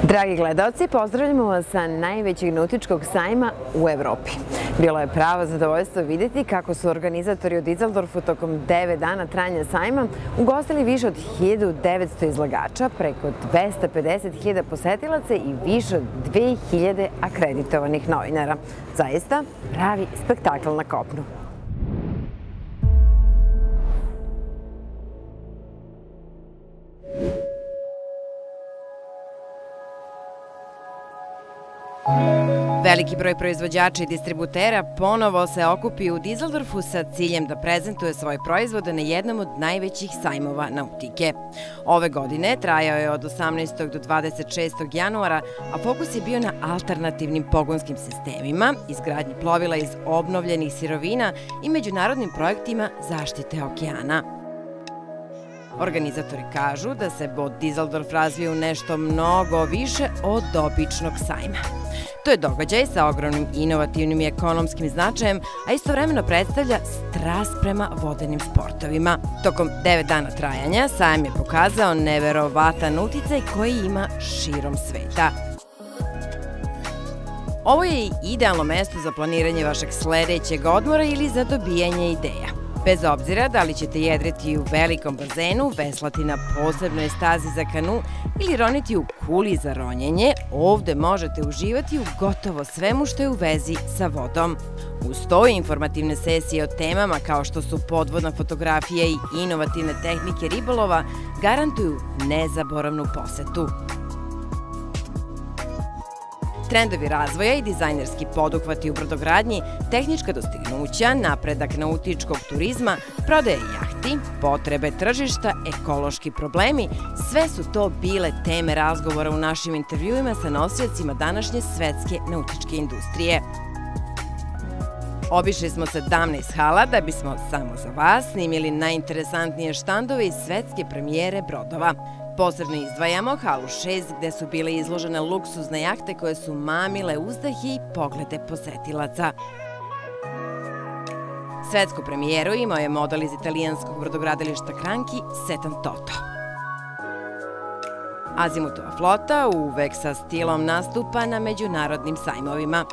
Dragi gledalci, pozdravljamo vas sa najvećeg nautičkog sajma u Evropi. Bilo je pravo zadovoljstvo vidjeti kako su organizatori u Düsseldorfu tokom 9 dana trajanja sajma ugostili više od 1900 izlagača, preko 250.000 posetilaca i više od 2000 akreditovanih novinara. Zaista pravi spektakl na kopnu. Veliki broj proizvođača i distributera ponovo se okupi u Düsseldorfu sa ciljem da prezentuje svoje proizvode na jednom od najvećih sajmova nautike. Ove godine trajao je od 18. do 26. januara, a fokus je bio na alternativnim pogonskim sistemima, izgradnji plovila iz obnovljenih sirovina i međunarodnim projektima zaštite okeana. Organizatori kažu da se Boot Düsseldorf razvije u nešto mnogo više od običnog sajma. To je događaj sa ogromnim inovativnim i ekonomskim značajem, a istovremeno predstavlja strast prema vodenim sportovima. Tokom 9 dana trajanja sajam je pokazao neverovatan uticaj koji ima širom sveta. Ovo je i idealno mesto za planiranje vašeg sledećeg odmora ili za dobijanje ideja. Bez obzira da li ćete jedriti u velikom bazenu, veslati na posebnoj stazi za kanu ili roniti u kuli za ronjenje, ovde možete uživati u gotovo svemu što je u vezi sa vodom. Uz to informativne sesije o temama kao što su podvodna fotografija i inovativne tehnike ribolova garantuju nezaboravnu posetu. Trendovi razvoja i dizajnerski poduhvati u brodogradnji, tehnička dostignuća, napredak nautičkog turizma, prodaje jahti, potrebe tržišta, ekološki problemi, sve su to bile teme razgovora u našim intervjuima sa nosiocima današnje svetske nautičke industrije. Obišli smo 17 hala da bismo samo za vas snimili najinteresantnije štandove iz svetske premijere brodova. Posebno izdvajamo halu 6 gde su bile izložene luksuzne jahte koje su mamile uzdahe i poglede posetilaca. Svetsku premijeru imao je model iz italijanskog brodogradilišta Cranchi Setan Toto. Azimutova flota uvek sa stilom nastupa na međunarodnim sajmovima.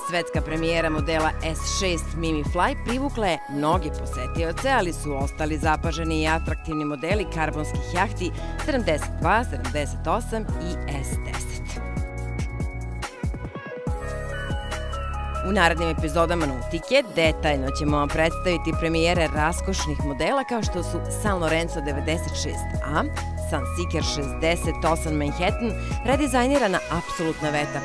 Svetska premijera modela S6 Mimi Fly privukla je mnoge posetioce, ali su ostali zapaženi i atraktivni modeli karbonskih jahti 72, 78 i S10. U narednim epizodama Nautike detaljno ćemo vam predstaviti premijere raskošnih modela kao što su San Lorenzo 96A, Sunseeker 68 Manhattan, redizajnirana apsolutna veta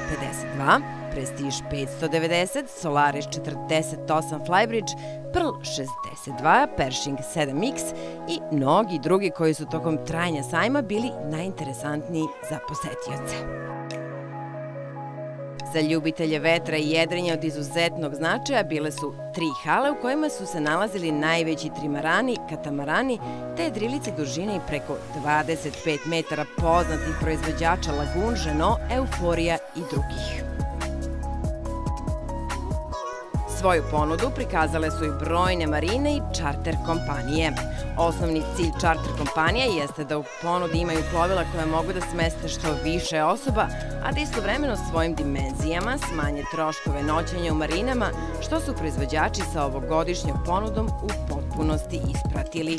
52, Prestige 590, Solaris 48 Flybridge, Pearl 62, Pershing 7X i mnogi drugi koji su tokom trajanja sajma bili najinteresantniji za posetioce. Za ljubitelje vetra i jedrenja od izuzetnog značaja bile su 3 hale u kojima su se nalazili najveći trimarani, katamarani, te jedrilice dužine i preko 25 metara poznatih proizvođača Lagoon, Jeanneau, Euphorija i drugih. Svoju ponudu prikazale su i brojne marine i čarter kompanije. Osnovni cilj čarter kompanija jeste da u ponudi imaju plovila koja mogu da smeste što više osoba, a da istovremeno svojim dimenzijama smanje troškove noćenja u marinama, što su proizvođači sa ovogodišnjom ponudom u potpunosti ispratili.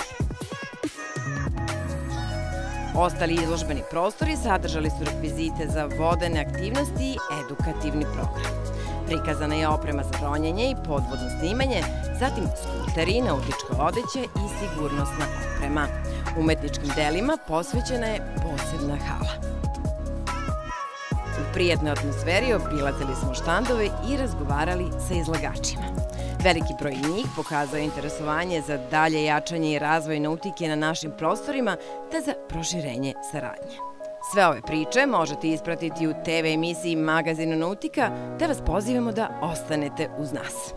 Ostali izložbeni prostori sadržali su rekvizite za vodene aktivnosti i edukativni program. Prikazana je oprema za ronjenje i podvodno snimanje, zatim skuteri, nautička odeća i sigurnosna oprema. Umetničkim delima posvećena je posebna hala. U prijatnoj atmosferi obilazili smo štandove i razgovarali sa izlagačima. Veliki broj njih pokazao je interesovanje za dalje jačanje i razvoj nautike na našim prostorima te za proširenje saradnje. Sve ove priče možete ispratiti u TV emisiji Magazinu Nautika, te vas pozivamo da ostanete uz nas.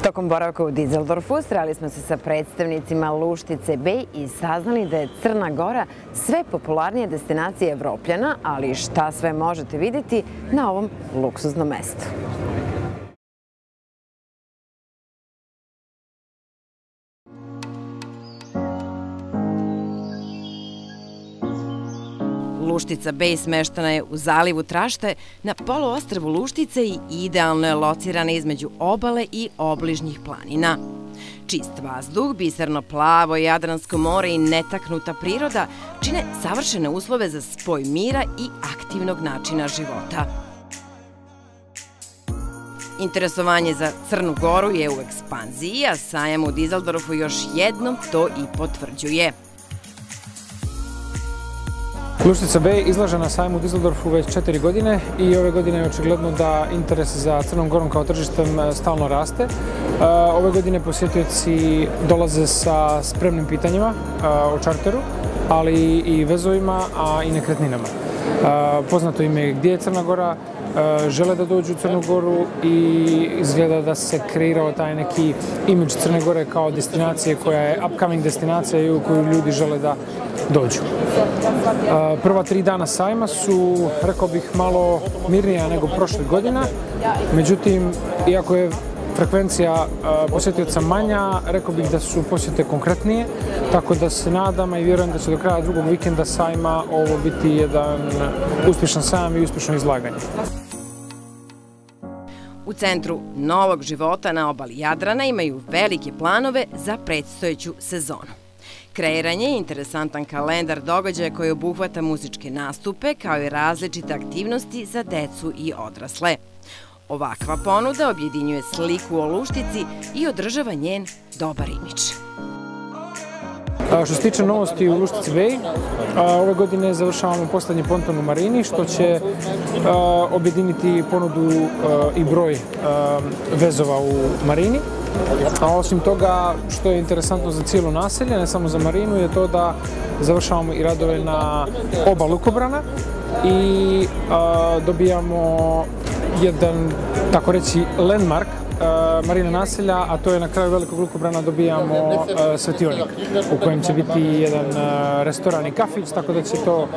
Tokom boravka u Düsseldorfu sreli smo se sa predstavnicima Luštice Bay i saznali da je Crna Gora sve popularnija destinacija Evropljana, ali šta sve možete vidjeti na ovom luksuznom mestu. Luštica Bay smeštana je u zalivu Trašte na poluostrvu Luštice i idealno je locirana između obale i obližnjih planina. Čist vazduh, biserno plavo Jadransko more i netaknuta priroda čine savršene uslove za spoj mira i aktivnog načina života. Interesovanje za Crnu Goru je u ekspanziji, a sajam u Dizeldorfu još jednom to i potvrđuje. Luštica Bay izlaže na sajmu u Dizeldorfu već 4 godine i ove godine je očigledno da interes za Crnom Gorom kao tržištem stalno raste. Ove godine posjetioci dolaze sa spremnim pitanjima o čarteru, ali i vezovima, a i nekretninama. Poznato im je gdje je Crna Gora, žele da dođu u Crnu Goru i izgleda da se kreirao taj neki imidž Crne Gore kao destinacije koja je upcoming destinacija i u koju ljudi žele da dođu. Prva 3 dana sajma su, rekao bih, malo mirnija nego prošle godina, međutim, iako je frekvencija posjetioca manja, rekao bih da su posjete konkretnije, tako da se nadam i vjerujem da će do kraja drugog vikenda sajma ovo biti jedan uspješan sajam i uspješno izlaganje. U centru novog života na obali Jadrana imaju velike planove za predstojeću sezonu. Kreiran je interesantan kalendar događaja koji obuhvata muzičke nastupe kao i različite aktivnosti za decu i odrasle. Ovakva ponuda objedinjuje sliku o Luštici i održava njen dobar imidž. Što se tiče novosti u Luštici Bay, ove godine završavamo poslednji ponton u Marini, što će objediniti ponudu i broj vezova u Marini. A osim toga, što je interesantno za cijelo naselje, ne samo za Marinu, je to da završavamo i radove na oba lukobrana i dobijamo jedan, tako reći, landmark Marina naselja, a to je na kraju velikog lukobrana dobijamo svetionik u kojem će biti jedan restoran i kafić, tako da će to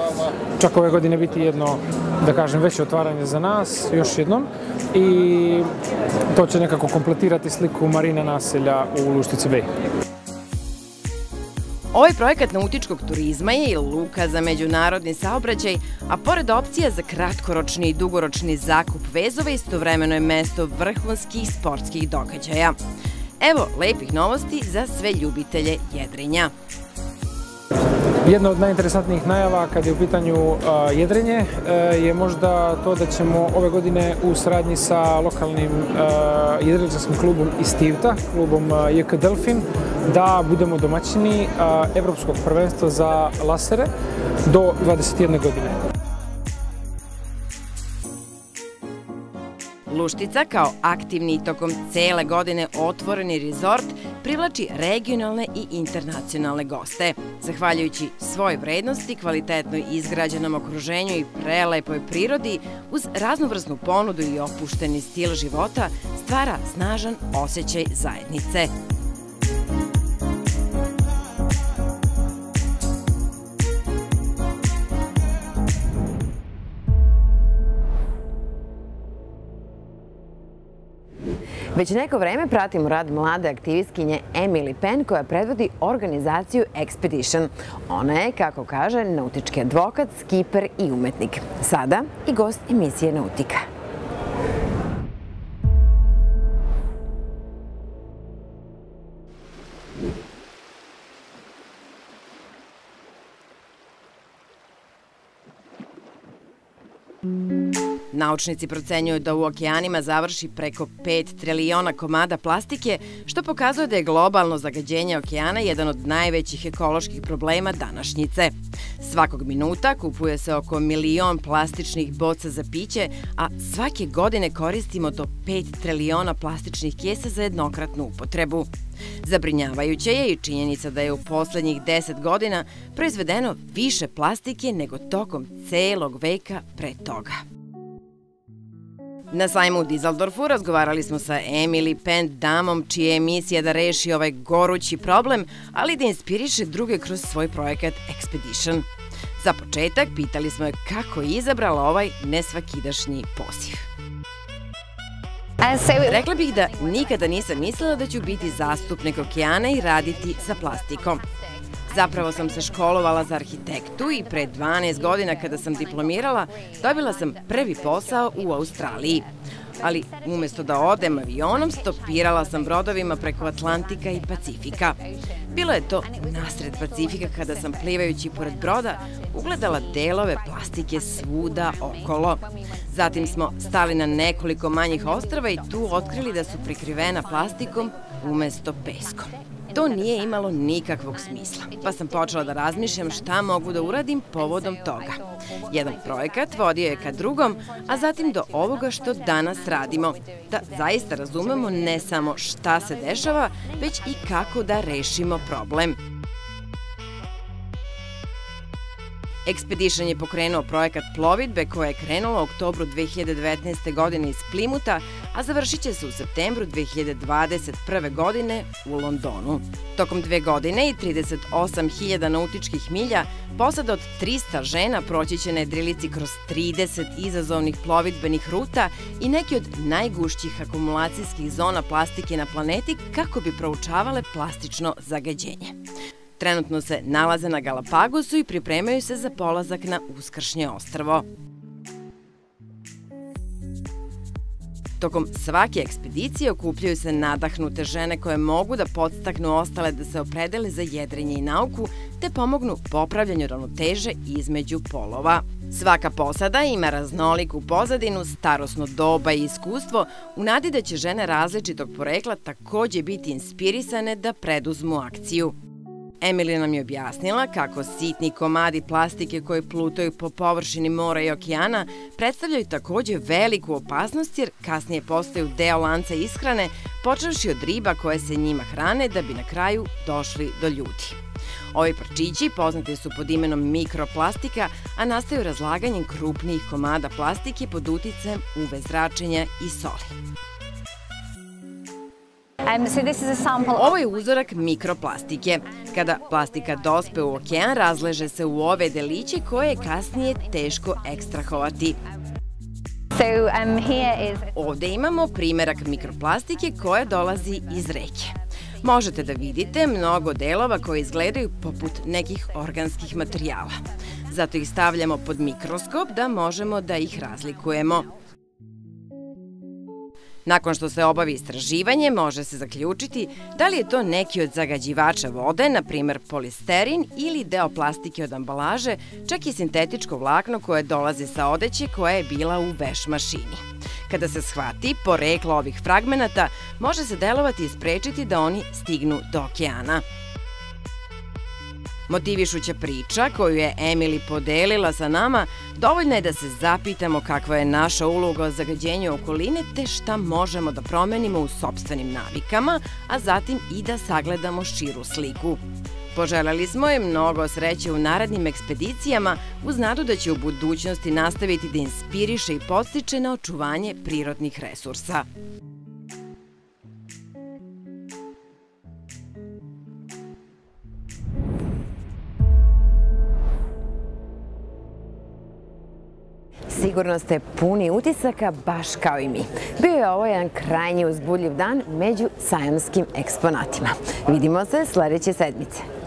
čak ove godine biti jedno, da kažem, veće otvaranje za nas, još jednom, i to će nekako kompletirati sliku Marina naselja u Luštici Bay. Ovaj projekat nautičkog turizma je i luka za međunarodni saobraćaj, a pored opcija za kratkoročni i dugoročni zakup vezova, istovremeno je mesto vrhunskih sportskih događaja. Evo lepih novosti za sve ljubitelje jedrenja. Jedna od najinteresantnijih najava kad je u pitanju jedrenje je možda to da ćemo ove godine u saradnji sa lokalnim jedriličarskim klubom iz Tivta, klubom JK Delfin, da budemo domaćini Evropskog prvenstva za lasere do 21 godine. Luštica kao aktivni i tokom cele godine otvoreni rezort privlači regionalne i internacionalne goste. Zahvaljujući svoj vrednosti, kvalitetno izgrađenom okruženju i prelepoj prirodi, uz raznovrsnu ponudu i opušteni stil života, stvara snažan osjećaj zajednice. Već neko vreme pratimo rad mlade aktivistkinje Emily Penn koja predvodi organizaciju Expedition. Ona je, kako kaže, nautički advokat, skiper i umetnik. Sada i gost emisije Nautika. Naučnici procenjuju da u okeanima završi preko 5 triliona komada plastike, što pokazuje da je globalno zagađenje okeana jedan od najvećih ekoloških problema današnjice. Svakog minuta kupuje se oko 1 milion plastičnih boca za piće, a svake godine koristimo do 5 triliona plastičnih kesa za jednokratnu upotrebu. Zabrinjavajuće je i činjenica da je u poslednjih 10 godina proizvedeno više plastike nego tokom celog veka pre toga. Na sajmu u Dizeldorfu razgovarali smo sa Emily Penn, damom čija je misija da reši ovaj gorući problem, ali da inspiriše druge kroz svoj projekat Expedition. Za početak pitali smo je kako je izabrala ovaj nesvakidašnji poziv. Rekla bih da nikada nisam mislila da ću biti zastupnik okeana i raditi sa plastikom. Zapravo sam se školovala za arhitektu i pre 12 godina kada sam diplomirala, dobila sam prvi posao u Australiji. Ali umesto da odem avionom, stopirala sam brodovima preko Atlantika i Pacifika. Bilo je to nasred Pacifika kada sam plivajući pored broda ugledala delove plastike svuda okolo. Zatim smo stali na nekoliko manjih ostrva i tu otkrili da su prekrivena plastikom umesto peskom. To nije imalo nikakvog smisla, pa sam počela da razmišljam šta mogu da uradim povodom toga. Jedan projekat vodio je ka drugom, a zatim do ovoga što danas radimo, da zaista razumemo ne samo šta se dešava, već i kako da rešimo problem. Expedition je pokrenuo projekat plovidbe koja je krenula u oktobru 2019. godine iz Plimuta, a završit će se u septembru 2021. godine u Londonu. Tokom 2 godine i 38.000 nautičkih milja, posada od 300 žena proći će na jedrilici kroz 30 izazovnih plovidbenih ruta i neki od najgušćih akumulacijskih zona plastike na planeti kako bi proučavale plastično zagađenje. Trenutno se nalaze na Galapagosu i pripremaju se za polazak na Uskršnje ostrvo. Tokom svake ekspedicije okupljaju se nadahnute žene koje mogu da podstaknu ostale da se opredele za jedrenje i nauku, te pomognu popravljanju ravnoteže između polova. Svaka posada ima raznoliku pozadinu, starosno doba i iskustvo, u nadi da će žene različitog porekla takođe biti inspirisane da preduzmu akciju. Emily nam je objasnila kako sitni komadi plastike koji plutaju po površini mora i okeana predstavljaju takođe veliku opasnost jer kasnije postaju deo lanca ishrane, počevši od riba koje se njima hrane da bi na kraju došli do ljudi. Ovi parčići poznati su pod imenom mikroplastika, a nastaju razlaganjem krupnijih komada plastike pod uticajem UV zračenja i soli. Ovo je uzorak mikroplastike. Kada plastika dospe u okean, razleže se u ove deliće koje je kasnije teško ekstrahovati. Ovde imamo primerak mikroplastike koja dolazi iz reke. Možete da vidite mnogo delova koji izgledaju poput nekih organskih materijala. Zato ih stavljamo pod mikroskop da možemo da ih razlikujemo. Nakon što se obavi istraživanje, može se zaključiti da li je to neki od zagađivača vode, na primer polisterin ili deo plastike od ambalaže, čak i sintetičko vlakno koje dolazi sa odeće koja je bila u veš mašini. Kada se shvati poreklo ovih fragmenata, može se delovati i sprečiti da oni stignu do okeana. Motivišuća priča koju je Emily podelila sa nama dovoljna je da se zapitamo kakva je naša uloga o zagađenju okoline te šta možemo da promenimo u sopstvenim navikama, a zatim i da sagledamo širu sliku. Poželjeli smo je mnogo sreće u narednim ekspedicijama uz nadu da će u budućnosti nastaviti da inspiriše i podstiče na očuvanje prirodnih resursa. Sigurno ste puni utisaka, baš kao i mi. Bio je ovo jedan krajnje uzbudljiv dan među sajamskim eksponatima. Vidimo se sledeće sedmice.